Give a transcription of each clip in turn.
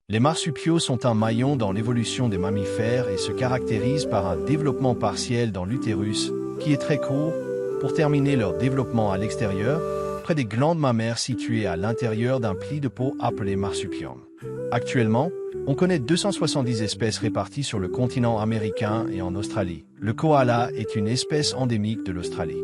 Les marsupiaux sont un maillon dans l'évolution des mammifères et se caractérisent par un développement partiel dans l'utérus, qui est très court, pour terminer leur développement à l'extérieur, près des glandes mammaires situées à l'intérieur d'un pli de peau appelé marsupium. Actuellement, on connaît 270 espèces réparties sur le continent américain et en Australie. Le koala est une espèce endémique de l'Australie.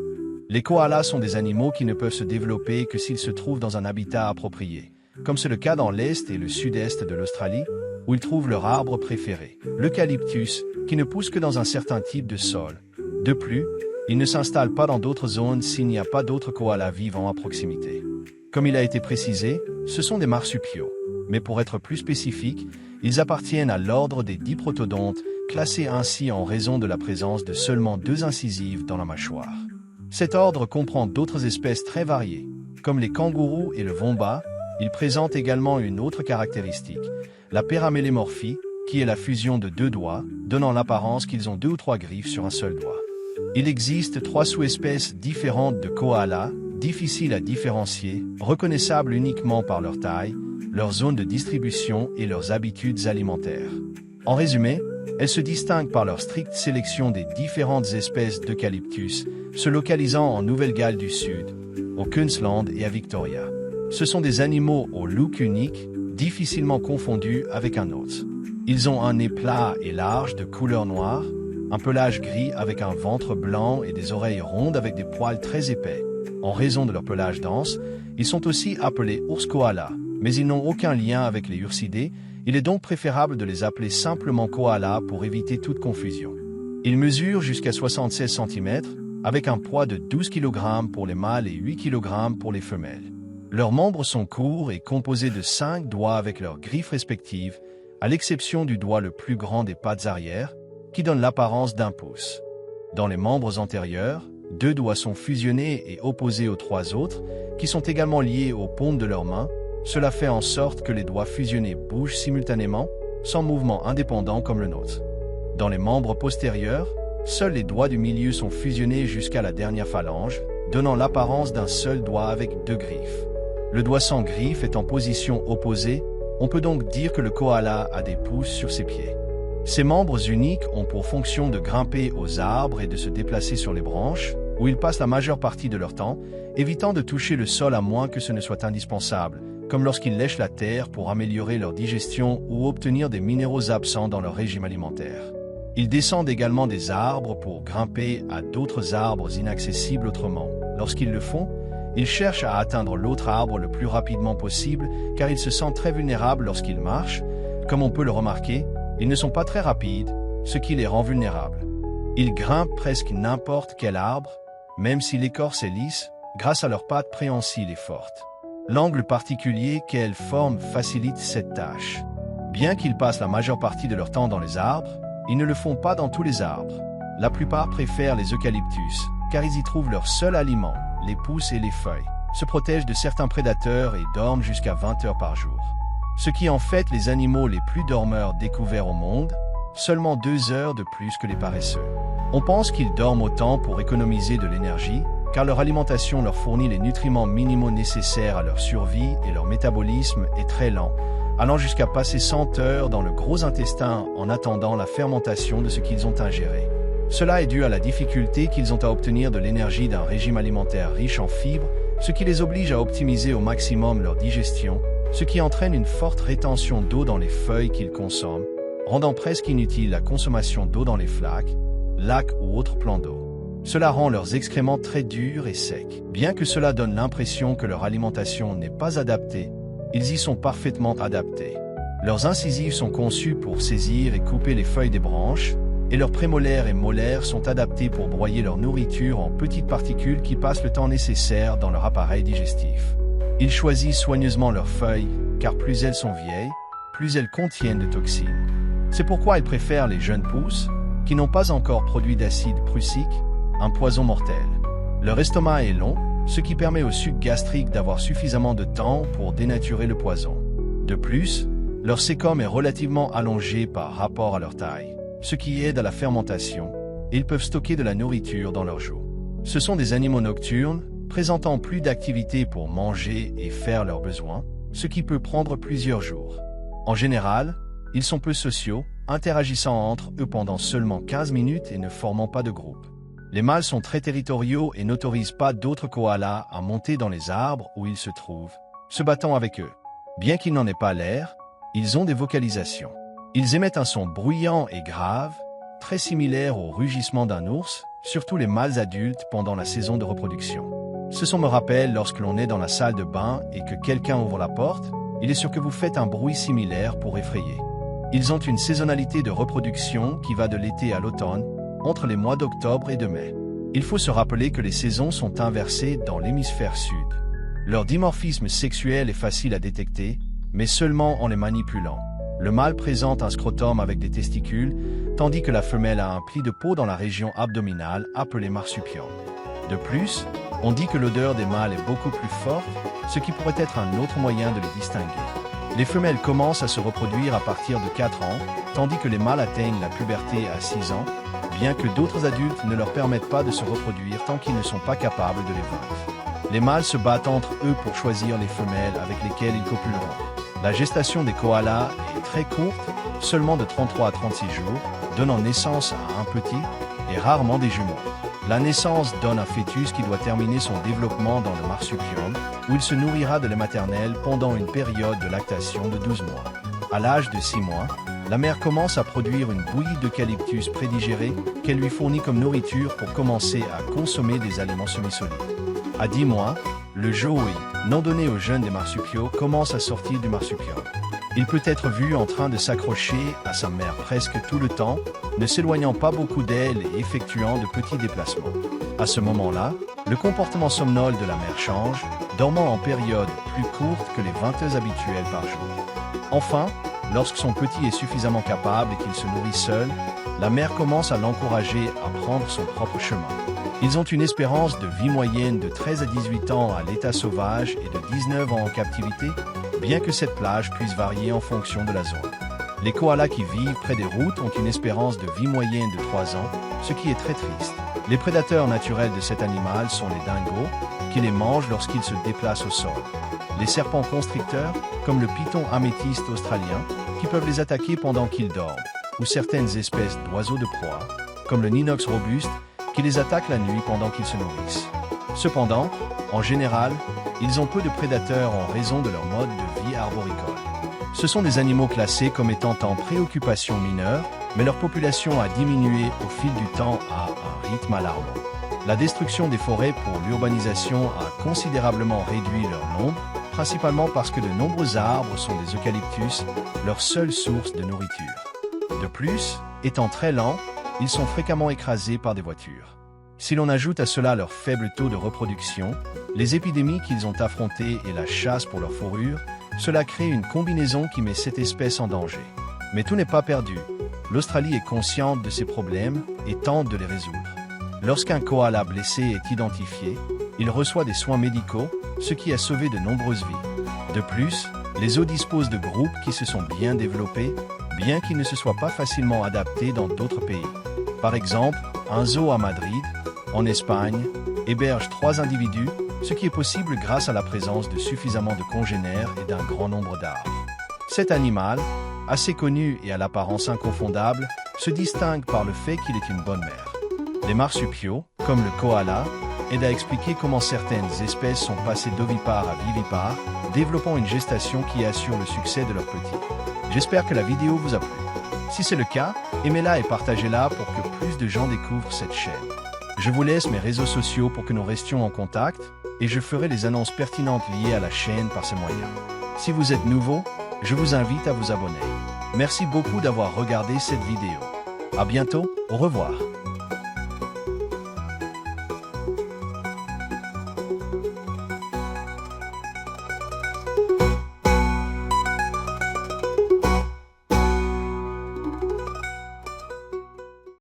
Les koalas sont des animaux qui ne peuvent se développer que s'ils se trouvent dans un habitat approprié, comme c'est le cas dans l'est et le sud-est de l'Australie, où ils trouvent leur arbre préféré, l'eucalyptus, qui ne pousse que dans un certain type de sol. De plus, ils ne s'installent pas dans d'autres zones s'il n'y a pas d'autres koalas vivant à proximité. Comme il a été précisé, ce sont des marsupiaux, mais pour être plus spécifique, ils appartiennent à l'ordre des diprotodontes, classés ainsi en raison de la présence de seulement 2 incisives dans la mâchoire. Cet ordre comprend d'autres espèces très variées, comme les kangourous et le wombat. Il présente également une autre caractéristique, la péramélémorphie, qui est la fusion de 2 doigts, donnant l'apparence qu'ils ont 2 ou 3 griffes sur un seul doigt. Il existe 3 sous-espèces différentes de koalas, difficiles à différencier, reconnaissables uniquement par leur taille, leur zone de distribution et leurs habitudes alimentaires. En résumé, elles se distinguent par leur stricte sélection des différentes espèces d'eucalyptus, se localisant en Nouvelle-Galles du Sud, au Queensland et à Victoria. Ce sont des animaux au look unique, difficilement confondus avec un autre. Ils ont un nez plat et large de couleur noire, un pelage gris avec un ventre blanc et des oreilles rondes avec des poils très épais. En raison de leur pelage dense, ils sont aussi appelés ours koala, mais ils n'ont aucun lien avec les ursidés. Il est donc préférable de les appeler simplement koala pour éviter toute confusion. Ils mesurent jusqu'à 76 cm, avec un poids de 12 kg pour les mâles et 8 kg pour les femelles. Leurs membres sont courts et composés de 5 doigts avec leurs griffes respectives, à l'exception du doigt le plus grand des pattes arrière, qui donne l'apparence d'un pouce. Dans les membres antérieurs, 2 doigts sont fusionnés et opposés aux 3 autres, qui sont également liés aux paumes de leurs mains. Cela fait en sorte que les doigts fusionnés bougent simultanément, sans mouvement indépendant comme le nôtre. Dans les membres postérieurs, seuls les doigts du milieu sont fusionnés jusqu'à la dernière phalange, donnant l'apparence d'un seul doigt avec 2 griffes. Le doigt sans griffe est en position opposée, on peut donc dire que le koala a des pouces sur ses pieds. Ces membres uniques ont pour fonction de grimper aux arbres et de se déplacer sur les branches, où ils passent la majeure partie de leur temps, évitant de toucher le sol à moins que ce ne soit indispensable, comme lorsqu'ils lèchent la terre pour améliorer leur digestion ou obtenir des minéraux absents dans leur régime alimentaire. Ils descendent également des arbres pour grimper à d'autres arbres inaccessibles autrement. Lorsqu'ils le font, ils cherchent à atteindre l'autre arbre le plus rapidement possible car ils se sentent très vulnérables lorsqu'ils marchent. Comme on peut le remarquer, ils ne sont pas très rapides, ce qui les rend vulnérables. Ils grimpent presque n'importe quel arbre, même si l'écorce est lisse, grâce à leurs pattes préhensiles et fortes. L'angle particulier qu'elles forment facilite cette tâche. Bien qu'ils passent la majeure partie de leur temps dans les arbres, ils ne le font pas dans tous les arbres. La plupart préfèrent les eucalyptus, car ils y trouvent leur seul aliment, les pousses et les feuilles, se protègent de certains prédateurs et dorment jusqu'à 20 heures par jour. Ce qui en fait les animaux les plus dormeurs découverts au monde, seulement 2 heures de plus que les paresseux. On pense qu'ils dorment autant pour économiser de l'énergie, car leur alimentation leur fournit les nutriments minimaux nécessaires à leur survie et leur métabolisme est très lent, allant jusqu'à passer 100 heures dans le gros intestin en attendant la fermentation de ce qu'ils ont ingéré. Cela est dû à la difficulté qu'ils ont à obtenir de l'énergie d'un régime alimentaire riche en fibres, ce qui les oblige à optimiser au maximum leur digestion, ce qui entraîne une forte rétention d'eau dans les feuilles qu'ils consomment, rendant presque inutile la consommation d'eau dans les flaques, lacs ou autres plans d'eau. Cela rend leurs excréments très durs et secs. Bien que cela donne l'impression que leur alimentation n'est pas adaptée, ils y sont parfaitement adaptés. Leurs incisives sont conçues pour saisir et couper les feuilles des branches, et leurs prémolaires et molaires sont adaptés pour broyer leur nourriture en petites particules qui passent le temps nécessaire dans leur appareil digestif. Ils choisissent soigneusement leurs feuilles, car plus elles sont vieilles, plus elles contiennent de toxines. C'est pourquoi ils préfèrent les jeunes pousses, qui n'ont pas encore produit d'acide prussique, un poison mortel. Leur estomac est long, ce qui permet au suc gastrique d'avoir suffisamment de temps pour dénaturer le poison. De plus, leur cécum est relativement allongé par rapport à leur taille, ce qui aide à la fermentation, et ils peuvent stocker de la nourriture dans leurs joues. Ce sont des animaux nocturnes, présentant plus d'activité pour manger et faire leurs besoins, ce qui peut prendre plusieurs jours. En général, ils sont peu sociaux, interagissant entre eux pendant seulement 15 minutes et ne formant pas de groupe. Les mâles sont très territoriaux et n'autorisent pas d'autres koalas à monter dans les arbres où ils se trouvent, se battant avec eux. Bien qu'ils n'en aient pas l'air, ils ont des vocalisations. Ils émettent un son bruyant et grave, très similaire au rugissement d'un ours, surtout les mâles adultes pendant la saison de reproduction. Ce son me rappelle lorsque l'on est dans la salle de bain et que quelqu'un ouvre la porte, il est sûr que vous faites un bruit similaire pour effrayer. Ils ont une saisonnalité de reproduction qui va de l'été à l'automne, entre les mois d'octobre et de mai. Il faut se rappeler que les saisons sont inversées dans l'hémisphère sud. Leur dimorphisme sexuel est facile à détecter, mais seulement en les manipulant. Le mâle présente un scrotum avec des testicules, tandis que la femelle a un pli de peau dans la région abdominale appelé marsupium. De plus, on dit que l'odeur des mâles est beaucoup plus forte, ce qui pourrait être un autre moyen de les distinguer. Les femelles commencent à se reproduire à partir de 4 ans, tandis que les mâles atteignent la puberté à 6 ans, bien que d'autres adultes ne leur permettent pas de se reproduire tant qu'ils ne sont pas capables de les vaincre. Les mâles se battent entre eux pour choisir les femelles avec lesquelles ils copuleront. La gestation des koalas est très courte, seulement de 33 à 36 jours, donnant naissance à un petit et rarement des jumeaux. La naissance donne un fœtus qui doit terminer son développement dans le marsupium, où il se nourrira de lait maternel pendant une période de lactation de 12 mois. À l'âge de 6 mois, la mère commence à produire une bouillie d'eucalyptus prédigérée qu'elle lui fournit comme nourriture pour commencer à consommer des aliments semi-solides. À 10 mois, le joey, non donné aux jeunes des marsupiaux, commence à sortir du marsupium. Il peut être vu en train de s'accrocher à sa mère presque tout le temps, ne s'éloignant pas beaucoup d'elle et effectuant de petits déplacements. À ce moment-là, le comportement somnol de la mère change, dormant en période plus courte que les 20 heures habituelles par jour. Enfin, lorsque son petit est suffisamment capable et qu'il se nourrit seul, la mère commence à l'encourager à prendre son propre chemin. Ils ont une espérance de vie moyenne de 13 à 18 ans à l'état sauvage et de 19 ans en captivité, bien que cette plage puisse varier en fonction de la zone. Les koalas qui vivent près des routes ont une espérance de vie moyenne de 3 ans, ce qui est très triste. Les prédateurs naturels de cet animal sont les dingos, qui les mangent lorsqu'ils se déplacent au sol. Les serpents constricteurs, comme le python améthyste australien, qui peuvent les attaquer pendant qu'ils dorment, ou certaines espèces d'oiseaux de proie, comme le ninox robuste, qui les attaquent la nuit pendant qu'ils se nourrissent. Cependant, en général, ils ont peu de prédateurs en raison de leur mode de vie arboricole. Ce sont des animaux classés comme étant en préoccupation mineure, mais leur population a diminué au fil du temps à un rythme alarmant. La destruction des forêts pour l'urbanisation a considérablement réduit leur nombre, principalement parce que de nombreux arbres sont des eucalyptus, leur seule source de nourriture. De plus, étant très lents, ils sont fréquemment écrasés par des voitures. Si l'on ajoute à cela leur faible taux de reproduction, les épidémies qu'ils ont affrontées et la chasse pour leur fourrure, cela crée une combinaison qui met cette espèce en danger. Mais tout n'est pas perdu. L'Australie est consciente de ces problèmes et tente de les résoudre. Lorsqu'un koala blessé est identifié, il reçoit des soins médicaux, ce qui a sauvé de nombreuses vies. De plus, les zoos disposent de groupes qui se sont bien développés, bien qu'ils ne se soient pas facilement adaptés dans d'autres pays. Par exemple, un zoo à Madrid, en Espagne, héberge 3 individus, ce qui est possible grâce à la présence de suffisamment de congénères et d'un grand nombre d'arbres. Cet animal, assez connu et à l'apparence inconfondable, se distingue par le fait qu'il est une bonne mère. Les marsupiaux, comme le koala, aident à expliquer comment certaines espèces sont passées d'ovipares à vivipares, développant une gestation qui assure le succès de leurs petits. J'espère que la vidéo vous a plu. Si c'est le cas, aimez-la et partagez-la pour que plus de gens découvrent cette chaîne. Je vous laisse mes réseaux sociaux pour que nous restions en contact et je ferai les annonces pertinentes liées à la chaîne par ces moyens. Si vous êtes nouveau, je vous invite à vous abonner. Merci beaucoup d'avoir regardé cette vidéo. À bientôt, au revoir.